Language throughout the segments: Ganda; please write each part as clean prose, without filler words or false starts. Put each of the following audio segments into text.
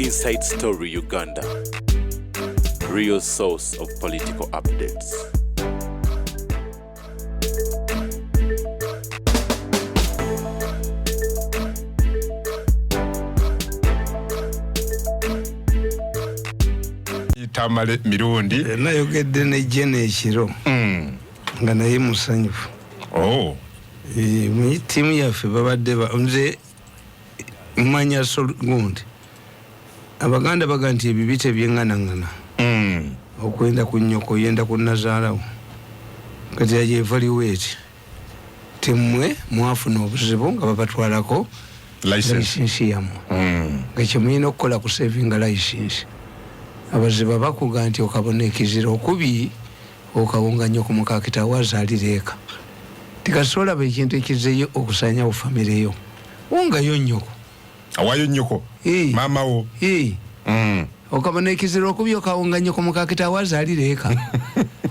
Inside Story Uganda, real source of political updates. Tamale Mirundi nayogedde ne Jene ekiro nga naye musanyufu. Mu tiimu yaffe babadde nze mmanya gundi Abaganda baga nti ebibite byeŋŋanaŋŋana okwenda ku nnyoko yenda ku nazaalawo kati evaluate temwe mwafuna obuzibu nga babatwalako license yammwe nga kyemulina okukola ku savinga license. Abaziba bakuga nti okabona ekizira okubi okawunga nnyoko mu kakita wazaalira eka tikasobola ba ekintu ekizeeyo okusanyawo famire yo wongayo nnyoko awayo nnyoko mama wo okabona ekizira okubi okawunga nnyoko mu kakita wazaalira eka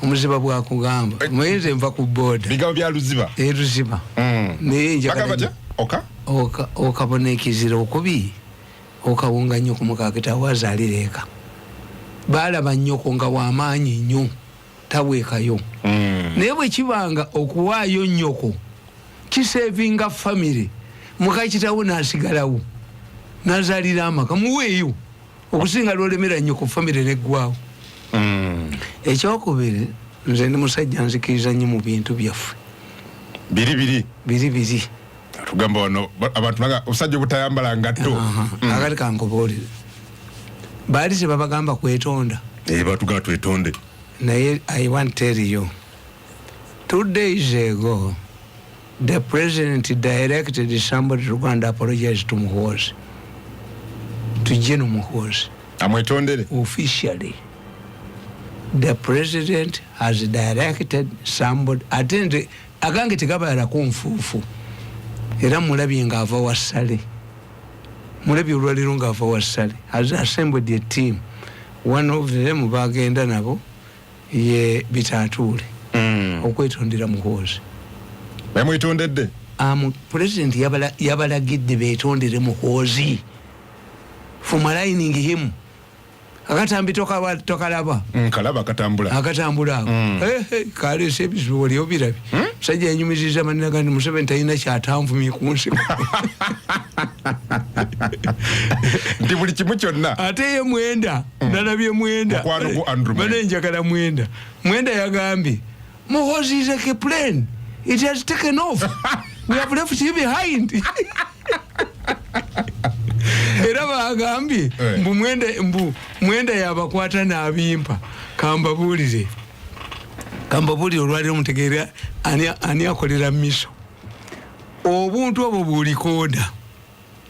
omuziba bwakugamba mwenze nva ku booda bigambo bya luziba luziba naye njagala okabona ekizira okubi okawunga nnyoko mu kakita wazaalira eka balaba nnyoko nga wamaanyi nnyo taweekayo naye bwe kibanga okuwaayo nnyoko kisevinga famire mukakitawo n'asigalawo n'azaalira amaka muweeyo okusinga lwolemera nnyoko famire neggwawo. Ekyokubiri nze ndi musajja nzikiriza nnyo mu bintu byaffe biri tugamba wano abantu baga obusajja obutayambala ngatto akati kankoboolere baali tebabagamba kwetonda batugamba twetonde naye I want to tell you 2 days ago the president directed somebody to go and apologize to Muhoozi, to General Muhoozi. Amwetondere officially the president has directed somebody attend agange tegabayala kunfuufu era mulabye nga ava wassale mulabye olwaliro nga ava wassale has assembled a team. One of them bagenda nabo ye bitatuule okwetondera Muhoozi. Bamwetondedde president yabalagidde betondere Muhoozi from aligning him. Akatambi tokalaba kalaba akatambula kale sebizu oli obirabi sajja yanyumiziza manina gandi Museveni talina kyatanvumye ku nsi ndi buli kimu kyonna ate ye mwenda nalabye mwenda bane njagala mwenda yagambye Muhoozi is like a plane, it has taken off, we have left you behind. Era bagambye mwenda yabakwata n'abimpa kambabulire olwaliro mutegeera ani akolera miso obuntu obwo bulikoda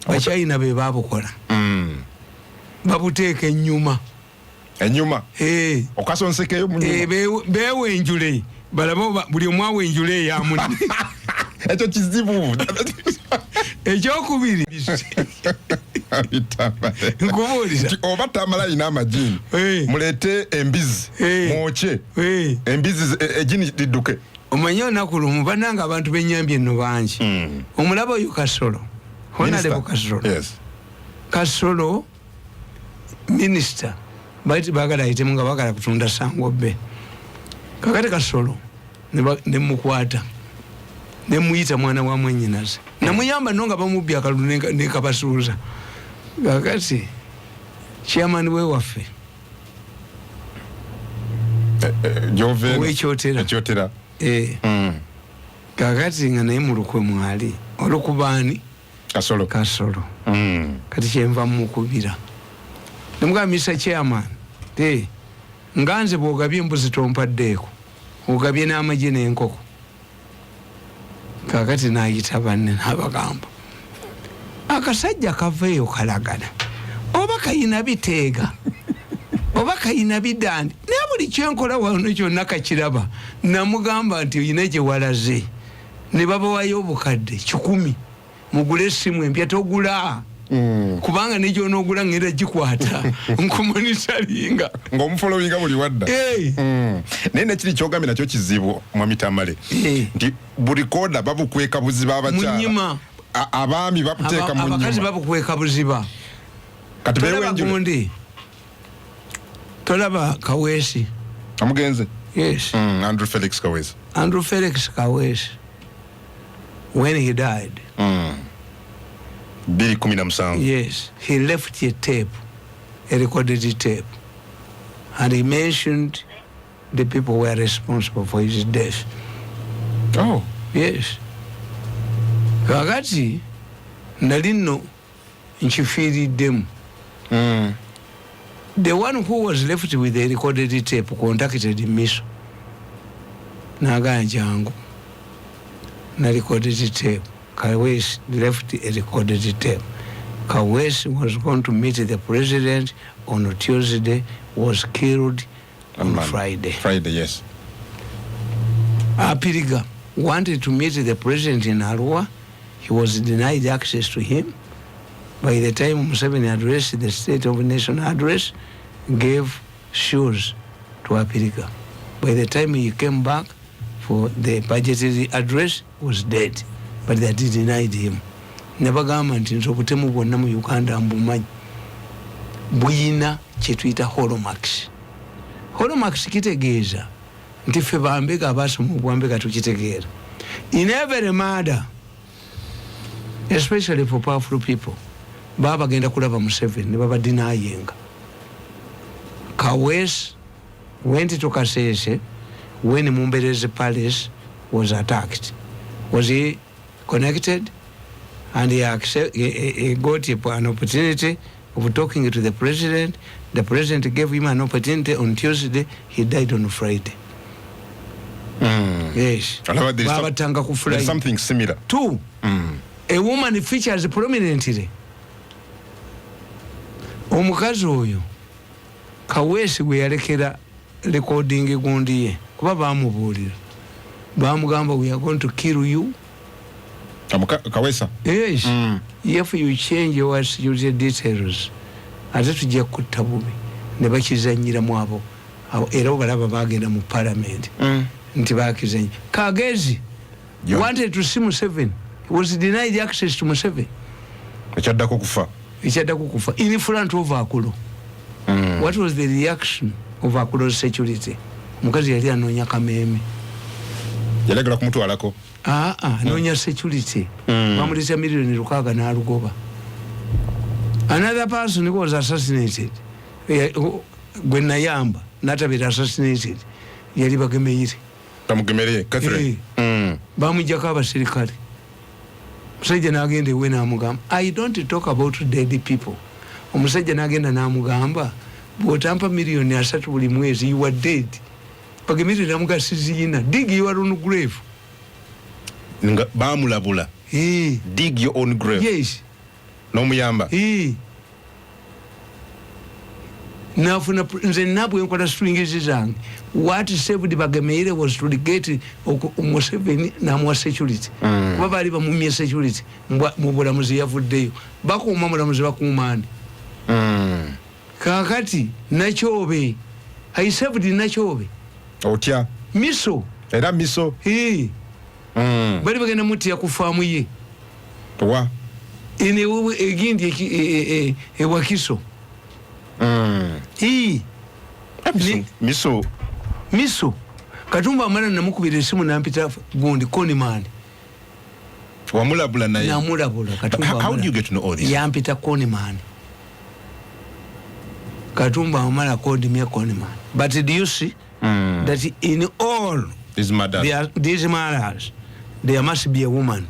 Bachina be babukola babuteeka ennyuma okasonsekeyo mu nyuma bewenjule balaba buli omwawe enjule ya muni ekyo kizibu ekyokubiri nkubulira oba Tamale ina amajini mulete embizi mwoche embizi ejini lidduke. Omanye olunaku lumu bannanga abantu benyambye nno bangi omulaba oyo Kasolo Honorable Kasolo Kasolo Minisita baiti bagala ayitemu nga bagala kutunda Sangobbe kakati Kasolo ne mukwata ne muyita mwana wa mwennyinaze namuyamba nno nga bamubbi akalulu ne kabasuuza kakati chairman we waffe ekyotera kakati nga naye mulukwe mwali olukubaani Kasolo kati kyenva mukubira nemugambisa chairman nganze bwogabye embuzi tompaddeeko ogabye n'amagye n'enkoko. Kakati nayita banne n'abagamba akasajja kaveeyo kalagana oba kayina biteega oba kayina bidandi naye buli kyenkola wano kyonna kakiraba. Namugamba nti oyina gye walaze ne babawayo obukadde 10 mugule essimu empya togula kubanga ne gy'onoogula ngenda gikwata nkumonitaringa ng'omufolowinga buli wadda naye nekiri kyogambye nakyo kizibu Mwami Tamale nti buli kooda babukweka buziba abakyala abaami babuteeka mu nnyuma abakazi babukweka buziba kati bewe njuli tolaba Kawesi amugenze yes Andrew Felix Kawesi when he died 2017 yes he left a tape, a recorded tape, and he mentioned the people who were responsible for his death. Oh yes kakati nalino nchifiiriddemu the one who was left with the recorded tape contacted Miso Naganjangu na recorded tape. Kawesi left a recorded tape. Kawesi was going to meet the president on Tuesday, was killed on Friday. Friday, yes. Apiriga wanted to meet the president in Arua. He was denied access to him. By the time Museveni addressed the State of the Nation address, gave shoes to Apiriga. By the time he came back for the budgetary address, was dead. But they denied him. Never government in Sokutemu Bonamu Uganda and Bumai. Buina Chetuita Holomax. Holomax kitegeza. Ntife bambega abasu mubambega tukitegera. In every murder, especially for powerful people, Baba genda kulaba Museveni, Baba denying. Kawesi went to Kasese when Mumbere's palace was attacked. Was he connected? And he got an opportunity of talking to the president. The president gave him an opportunity on Tuesday. He died on Friday. Yes. There's something similar. Two, a woman features prominently. Omukazi oyo Kawesi gwe yalekera recording gundi ye kuba bamubuulira bamugamba we are going to kill you. Kawesa? Yes. If you change your security details, ate tujja kutta bubi ne bakizanyiramu abo era obalaba bagenda mu parliament nti bakizanyi. Kagezi wanted to see Museveni. He was denied access to Museveni. Echaddako kufa in front of Akulo. What was the reaction of Akulo's security? Mukazi yali anonya kameme yalegera kumutwalako anonya security bamulisa milioni 6 n'alugoba. Another person who was assassinated gwe nayamba natabira assassinated yali bagemeire bamugemereye Catherine bamujjako abasirikale. Musajja n'agenda ewe n'amugamba I don't talk about dead people. Omusajja n'agenda n'amugamba bw'otampa milioni 3 buli mwezi you are dead. Bagemirira n'amugasiziina dig your own grave. Bamulabula dig your own grave. Yes. N'omuyamba nafuna nze nabwe nkola stringizi zange. What saved Bagemeire was to get Museveni n'amuwa security. Kuba baali bamumye security mu bulamuzi yavuddeyo bakuuma mulamuzi bakuumaani. Kakati Nakyobe I saved Nakyobe otya Miso era Miso bali bagenda muti yakufaamu ye wa ine wewe egindi ewakiso Miso Katumba amana namukubira esimu nampita gundi Konimani wamulabula naye namulabula Katumba. How do you get to know all this? Yampita Konimani Katumba amala called me Konimani. But do you see that in all these matters there must be a woman.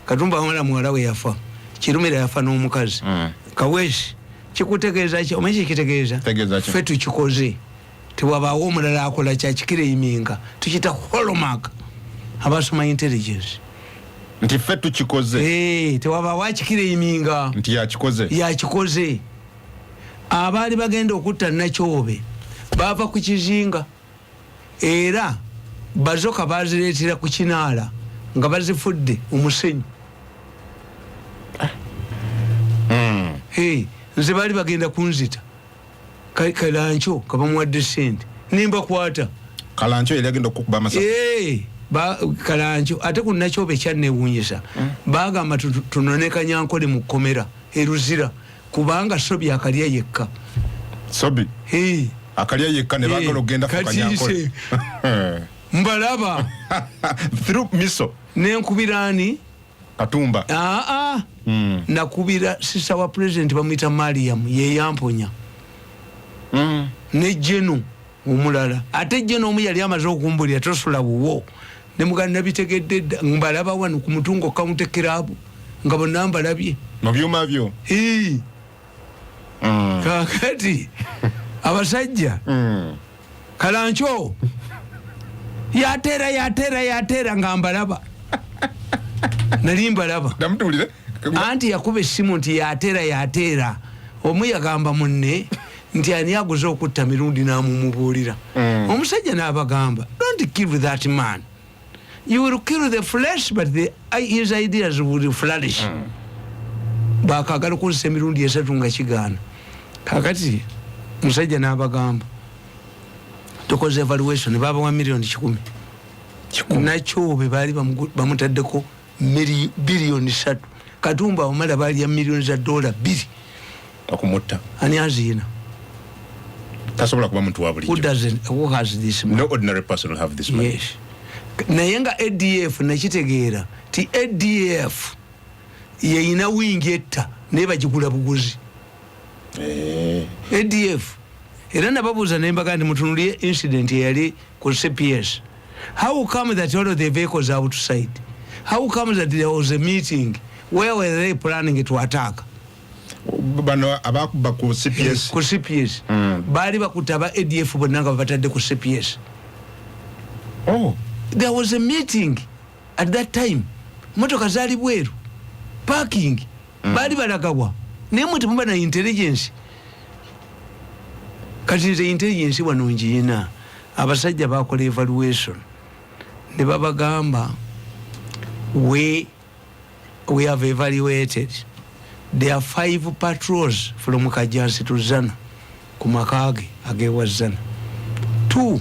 Katumba amala mwala we yafa kirumira yafa n'omukazi. Kawesi kikutegeeza ki omanyi kitegeeza ffe tukikoze tewabaawo omulala akola kyakikira eyiminga tukita holomark abasoma intelligence nti ffe tukikoze tewabaawo akikira eyiminga nti yakikoze. Abaali bagenda okutta Nakyobe baava ku kizinga era bazoka bazireetera ku kinaala nga bazifudde omusenyu. Nze baali bagenda kunzita Kalancho kabamuwadde sente nimbakwata Kalancho yali agenda okukuba amasaka. Kalancho ate ku Nakyobe kyanneewuunyisa bagamba tunone Kanyankole mu kkomera eruzira kubanga sobi akalya yekka. Sobi akalya yekka ne bagala ogenda ku Kanyankole. Mbalaba through miso nenkubirani Katumba. Nakubira sisa wa president bamwita Mariam ye yamponya. Ne Jeno omulala. Ate Jeno omu yali amaze okumbulira tosula wuwo. Ne muganda bitegedde mbalaba wano ku Mutungo County Club nga bonna mbalabye. No byuma byo. Kakati abasajja Kalancho yatera nga mbalaba. Nali mbalaba. Namutulire. Anti yakube essimu nti yatera. Omu yagamba munne nti ani aguze okutta Mirundi n'amumubuulira. Omusajja n'abagamba, don't kill that man. You will kill the flesh, but his ideas will flourish. Bakagala kuzisa Mirundi esatu nga kigaana. Kakati musajja n'abagamba tukoze evaluation baba wa milioni 10. Nakyo be bali bamutaddeko bilioni 3. Katumba omala bali ya milioni za $2 okumutta. Ani azina tasobola kuba muntu wa bulijjo. Who has this money? No ordinary person will have this money. Yes. Naye nga ADF nakitegeera ti ADF yeyina wingi etta naye bagigula buguzi. ADF era nababuuza nembaga ndi mutunulie incident yali ku CPS. How come that all of the vehicles are outside? How come that there was a meeting? Where were they planning to attack? Bano abakuba ku CPS. Ku CPS. Bali bakutaba ADF bonna nga batadde ku CPS. There was a meeting at that time. Motoka zali bweru. Parking. Bali balagawa. Naye muti muba na intelligence. Kati nze intelligence wano ngiina. Abasajja bakola evaluation. Ne babagamba we have evaluated. There are 5 patrols from Kajansi to Zana. Kumakage agewa Zana. 2.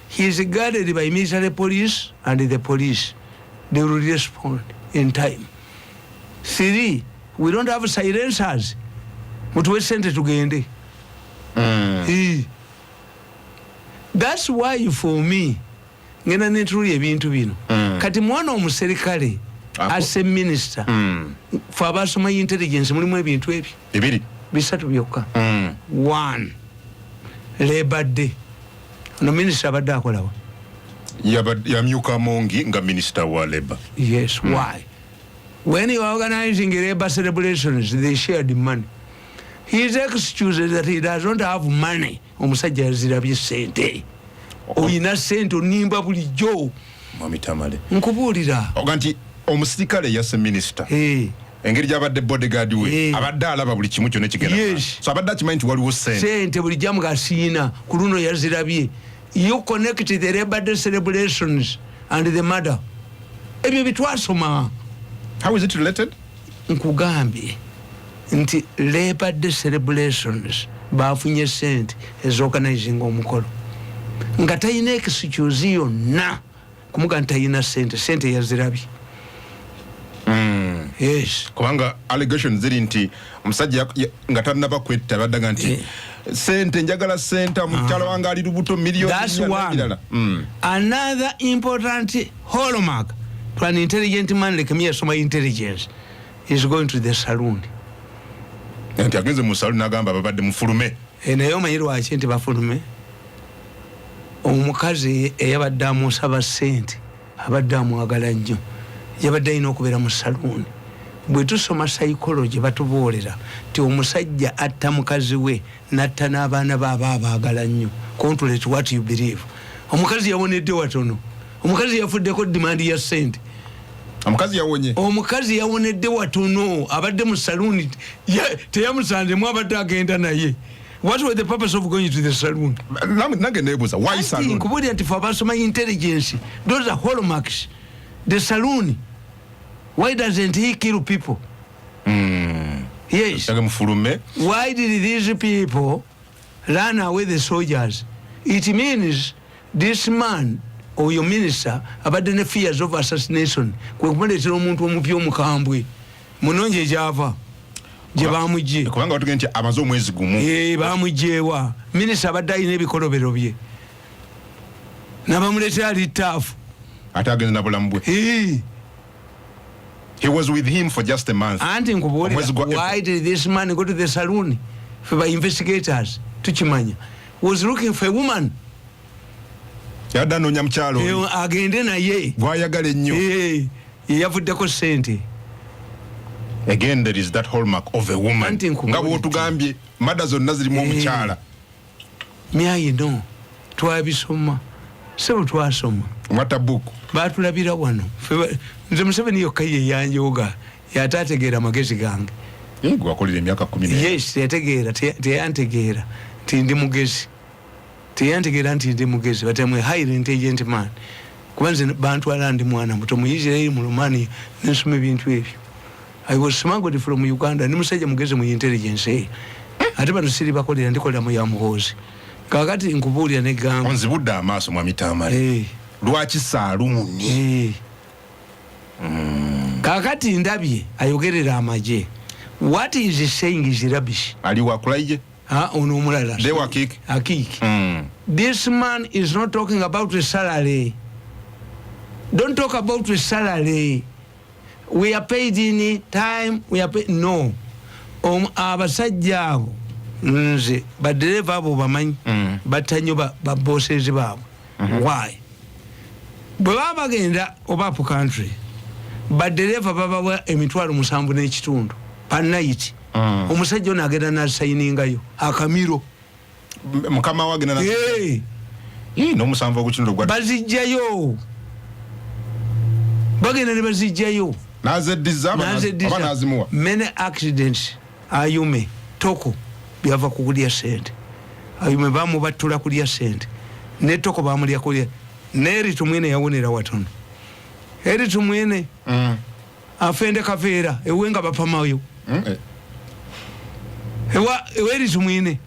He is guarded by military police and the police. They will respond in time. 3. We don't have silencers. Mutuwe sente tugende. That's why for me ngena netuli ebintu bino. Kati mwana omuserikale as a minister for abasoma intelligence mulimu ebintu ebyo. Ebiri Bisatu byokka. 1. Labor Day. No minister abadde akolawa. Yamyuka Mongi nga minister wa labor. Yes, why? When you are organizing labor celebrations, they share the money. His excuse is that he does not have money. Omusajja yazirabye sente. Oyina sente onimba bulijjo. Mwami Tamale. Nkubuulira. Oganti omusirikale yase minister. Engeri gy'abadde bodyguard we abadde alaba buli kimu kyonna kigenda. So abadde akimanyi nti waliwo sente. Sente buli jamu gasiina ku luno yazirabye. You connect the Labor Day celebrations and the murder. Ebyo bitwasoma. How is it related? Nkugambye nti Labor Day celebrations bafunye sente ezoganizing omukolo. Nga tayina excuse yonna kumuga ntayina sente yazirabye. Yes. Kubanga allegations ziri nti omusajja nga tannaba kwetta baddaga nti sente njagala sente mukyalo wange ali lubuto milioni. That's one. Another important hallmark to an intelligent man like me as my intelligence is going to the saloon. Nti agenze mu saloon agamba babadde mufulume. Naye omanyi lwaki nti bafulume? Omukazi eyabadde amusaba sente abadde amwagala nnyo yabadde alina okubeera mu saloon. Bwe tusoma psychology batuboolera ti omusajja atta mukazi we natta n'abaana baaba abaagala nnyo. Contrary to what you believe. Omukazi yawonedde watono. Omukazi yafuddeko demand ya sente. Omukazi yawonye. Omukazi yawonedde watono abadde mu saloon teyamusanzemu abadde agenda naye. What was the purpose of going to the saloon? Why saloon? For intelligence, those are hallmarks. The saloon. Why doesn't he kill people? Yes. Why did these people run away the soldiers? It means this man or your minister about the fears of assassination. Kwe kumuletera omuntu omupya omukambwe. Munonje java. je bamujje kubanga watuge nti amaze omwezi gumu bamujjewa minisita abadde alina ebikolobero bye nabamuleetera litaafu ate agenda na bulamu bwe. He was with him for just a month. Anti nkubuulira, why did this man go to the saloon? For investigators tukimanya was looking for a woman. Yadda noonya mukyalo agende naye bw'ayagala ennyo. Yavuddeko ssente. Again there is that hallmark of a woman. Nga bw'otugambye madda zonna zirimu omukyala. Myayi no twabisoma sebo twasoma mwata buku batulabira wano nze Museveni yokka ye yanjoga yatategeera amagezi gange. Gwakolera emyaka 10. Yes, teyantegeera nti ndi mugezi. Teyantegeera nti ndi mugezi but I'm a highly intelligent man. Kubanze bantwala ndi mwana muto muyizire mu Romania nsome bintu ebyo. I was smuggled from Uganda ni musajja mugezi mu intelligence. Ate bano siri bakolera ndikolera mu yamuhozi. Kakati nkubuulira ne gamba onzibudde amaaso mwa Tamale. Lwaki saaluuni? Kakati ndabye ayogerera amaje. What is he saying is rubbish. Ali wakulaije? Ono omulala. De wakiki? Akiki. This man is not talking about a salary. Don't talk about a salary. We are paid in time. We are paid. No. Abasajja abo nze badereva abo bamanyi batanyo ba bosses baabo. Why? Bwe baba bagenda oba up country badereva babawa emitwalo 7 n'ekitundu per night. Omusajja ono agenda nasayiningayo akamiro mukama wagenda na no 7 ogukino gwa bazijjayo bagenda ne bazijjayo nazeddiza aba nazimuwa. Many accidents ayume toko byava kukulya sente ayume bamubatula kulya sente ne toko bamulya kulya neri tumwene yawonera watono eri tumwene afende kafeera ewenga bapamayo eweri tumwine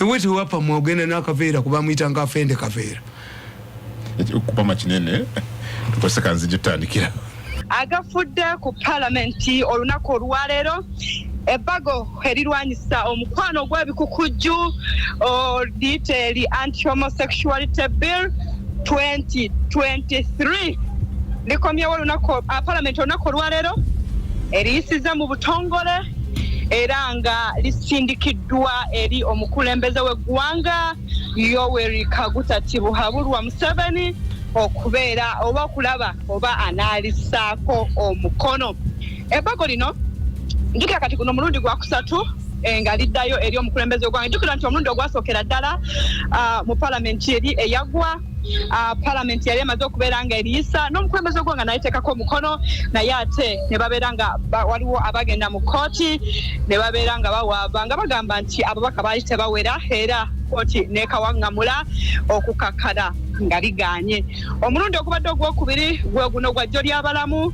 eweti wapa mwogenda nakafeera kuba mwitanga afende kafeera kupama kinene tukoseka nzije tutandikira agafudde ku parliamenti olunaku olwaleero ebbago erirwanyisa omukwano gw'ebikukujju detail anti-homosexuality bill 2023 likomyewo olunaku parliamenti olunaku olwaleero eriyisiza mu butongole era nga lisindikiddwa eri omukulembeze w'eggwanga Yoweri Kaguta Tibuhaburwa Museveni okubeera oba okulaba oba analisaako omukono. Ebbago lino njukira kati kuno mulundi gwa kusatu nga liddayo eri omukulembeze w'eggwanga. Njukira nti omulundi ogwasookera ddala mu palamenti eri eyagwa palamenti yali emaze okubeera nga eriyisa n'omukulembeze w'eggwanga nayiteekako omukono naye ate ne babeera nga waliwo abagenda mu kooti ne babeera nga bawaaba nga bagamba nti ababaka baali tebawera era kooti nekawaŋŋamula okukakala nga liganye. Omulundi ogubadde ogwokubiri gwe guno gwa jjo ly'abalamu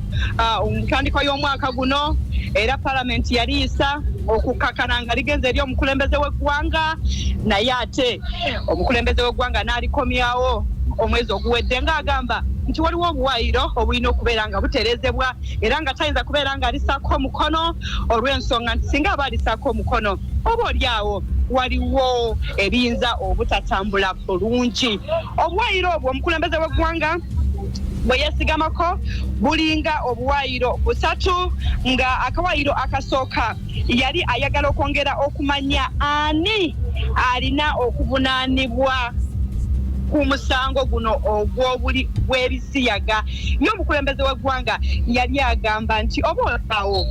ntandikwa y'omwaka guno era palamenti yaliyisa okukakana nga ligenze eri omukulembeze w'eggwanga naye ate omukulembeze w'eggwanga n'alikomyawo omwezi oguwedde ng'agamba nti waliwo obuwayiro obulina okubeera nga butereezebwa era nga tayinza kubeera nga alisaako omukono olw'ensonga nti singa aba alisaako omukono oba oliawo waliwo ebiyinza obutatambula bulungi. Obuwayiro obwo omukulembeze w'eggwanga bwe yesigamako bulinga obuwayiro busatu nga akawayiro akasooka yali ayagala okwongera okumanya ani alina okuvunaanibwa ku musango guno ogw'obuli bw'ebisiyaga. Ye omukulembeze w'eggwanga yali agamba nti oba olwawo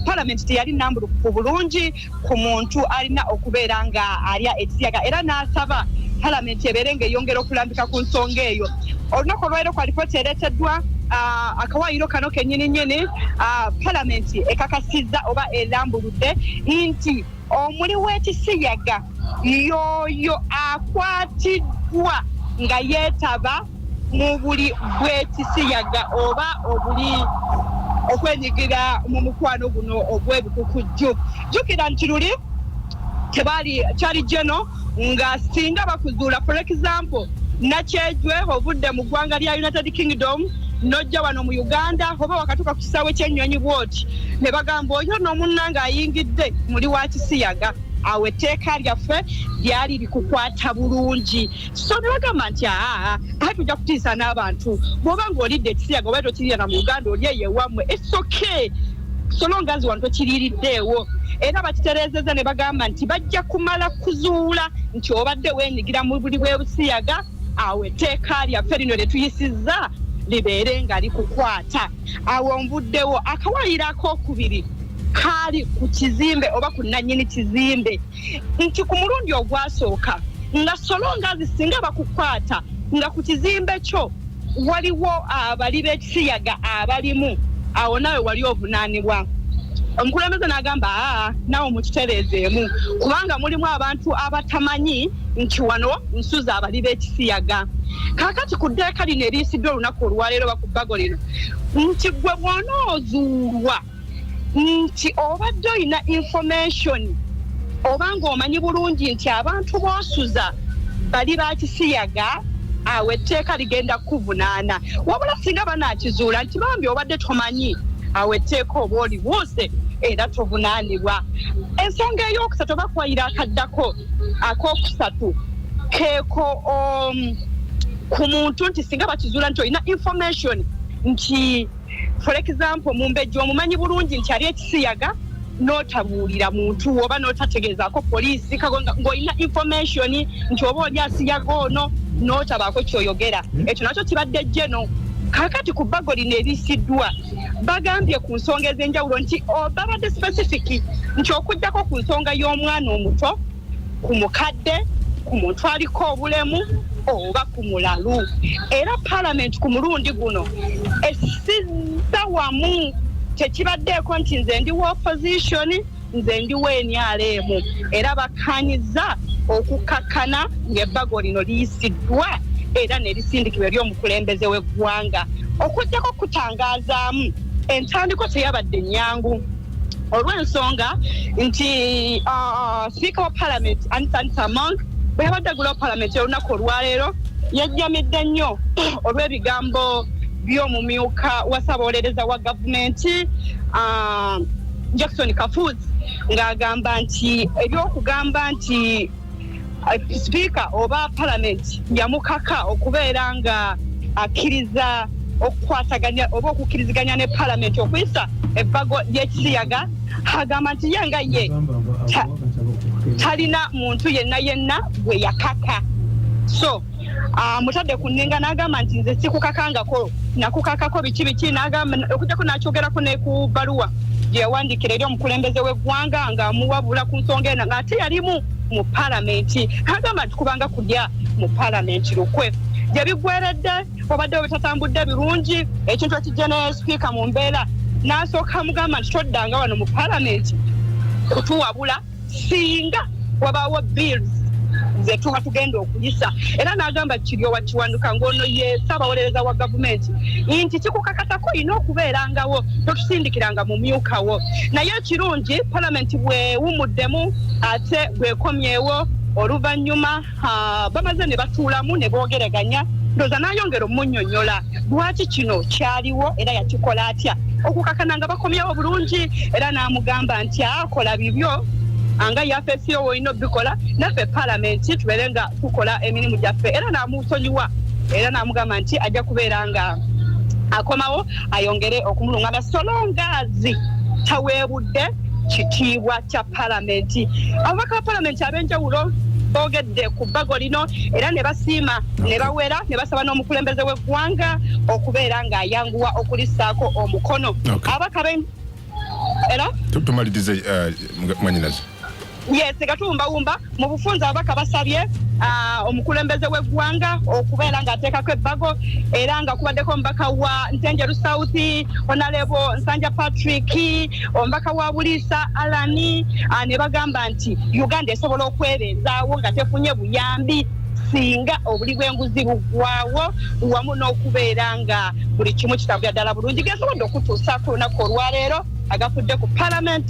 palamenti teyali nambulukufu bulungi ku muntu alina okubeera nga alya ekisiyaga era n'asaba palamenti ebeere ng'eyongera okulambika ku nsonga eyo. Olunaku olwaleero kwa lipooti ereeteddwa akawayiro kano kennyini palamenti ekakasizza oba erambuludde nti omuli w'ekisiyaga yoyo akwatiddwa nga yeetaba mu buli bw'ekisiyaga oba obuli okwenyigira mu mukwano guno ogw'ebikukujju. Jjukira nti luli kyali jeno nga singa bakuzuula for example nakyejwe ovudde mu ggwanga lya United Kingdom nojja wano mu Uganda oba wakatuka ku kisaawe ky'ennyonyi bwoti ne bagamba oyo n'omunnanga ayingidde muli wa Kisiyaga awe etteeka lyaffe lyali likukwata bulungi so ne bagamba nti tujja kutiisa n'abantu bw'oba ng'olidde Ekisiyaga oba tokirira mu Uganda oli eyo ewammwe it's okay so long as wantu kiririddeewo era bakitereezezza ne bagamba nti bajja kumala kuzuula nti obadde weenyigira mu buli bw'Ebusiyaga awe etteeka lyaffe lino lye tuyisizza libeere nga likukwata awo mbuddewo akawaliro ak'okubiri kaali ku kizimbe oba ku nannyini kizimbe nti ku mulundi ogwasooka nga solonga zisinga bakukwata nga ku kizimbe kyo waliwo abali b'Ekisiyaga abalimu awo nawe wali ovunaanibwa omukulembeze n'agamba nawe mukitereezeemu kubanga mulimu abantu abatamanyi nti wano nsuza abali b'Ekisiyaga kaakati ku ddeeka lino eriisiddwa olunaku olwaleero bakubbago lino nti gwe bw'onoozuulwa nti obadde olina information oba ng'omanyi bulungi nti abantu b'osuza bali ba Kisiyaga awo etteeka ligenda kuvunaana wabula singa banaakizuula nti bambi obadde tomanyi awo etteeka oba oli buuse era tovunaanibwa ensonga ey'okusatu oba kwayira akaddako ak'okusatu keeko ku muntu nti singa bakizuula nti olina information nti for example mumbejja omumanyi bulungi nti ali Ekisiyaga n'otabuulira muntu oba n'otategeezaako poliisi ng'olina information nti oba oli Asiyaga ono n'otabaako kyoyogera ekyo nakyo kibadde jjeno kaakati ku bbago lino eriisiddwa bagambye ku nsonga ez'enjawulo nti babadde specific nti okuggyako ku nsonga y'omwana omuto ku mukadde ku muntu aliko obulemu oba ku mulalu era Parliament ku mulundi guno essizza wamu tekibaddeeko nti nze ndi wa opposition nze ndi wa NRM era bakkaanyizza okukakkana ng'ebbago lino liyisiddwa era ne lisindikibwa eri omukulembeze w'eggwanga okujjako kutangaazaamu entandiko teyabadde nnyangu olw'ensonga nti Speaker wa Parliament Anthony Tamale bwe yabadde agulawo Parliament olunaku olwaleero yajjamidde nnyo olw'ebigambo by'omumyuka wa ssaabawolereza wa gavumenti Jackson Kafuzi ng'agamba nti ebyokugamba nti Speaker oba Parliament yamukaka okubeera nga akkiriza okukwataganya oba okukkiriziganya ne Parliament okuyisa ebbago ly'Ekisiyaga agamba nti ye talina muntu yenna gwe yakaka so mutadde ku nninga n'agamba nti nze sikukakangako nakukakako biki n'agamba okujjako n'akyogerako ne ku bbaluwa gye yawandiikira eri omukulembeze w'eggwanga ng'amuwabula ku nsonga eno ng'ate yalimu mu Parliament agamba nti kubanga kulya mu Parliament lukwe gye biggweredde obadde wetatambudde birungi ekintu ekijja ne Speaker mu mbeera n'asooka mugamba nti toddanga wano mu Parliament kutuwabula singa wabaawo bills ze tuba tugenda okuyisa era n'agamba kiri owakiwanduka ng'ono ye ssaabawolereza wa gavumenti nti kikukakatako olina okubeerangawo totusindikiranga mu myukawo naye ekirungi Parliament bwewumuddemu ate bwekomyewo oluvannyuma bamaze ne batuulamu ne boogeraganya ndooza n'ayongera omunnyonnyola lwaki kino kyaliwo era yakikola atya okukakana nga bakomyewo bulungi era n'amugamba nti akola bibyo anga yaffe siyo olina obikola naffe Parliament tubeere nga tukola emirimu gyaffe era n'amusonyiwa era n'amugamba nti ajja kubeera nga akomawo ayongere okumulungamya solongazi taweebudde kitiibwa kya Parliament ababaka ba Parliament ab'enjawulo boogedde ku bbago lino era ne basiima ne bawera ne basaba n'omukulembeze w'eggwanga okubeera ng'ayanguwa okulissaako omukono ababaka era tumalirize mwanyinazi yes gatumbawumba mu bufunza ababaka basabye omukulembeze w'eggwanga okubeera ng'ateekako ebbago era nga kubaddeko omubaka wa Ntenjeru South Honorable Nsanja Patrick omubaka wa Buliisa Alani ne bagamba nti Uganda esobola okwebeezaawo nga tefunye buyambi singa obuli bw'enguzi buggwaawo wamu n'okubeera nga buli kimu kitambulira ddala bulungi gesobodde okutuusaako olunaku olwaleero agafudde ku Parliament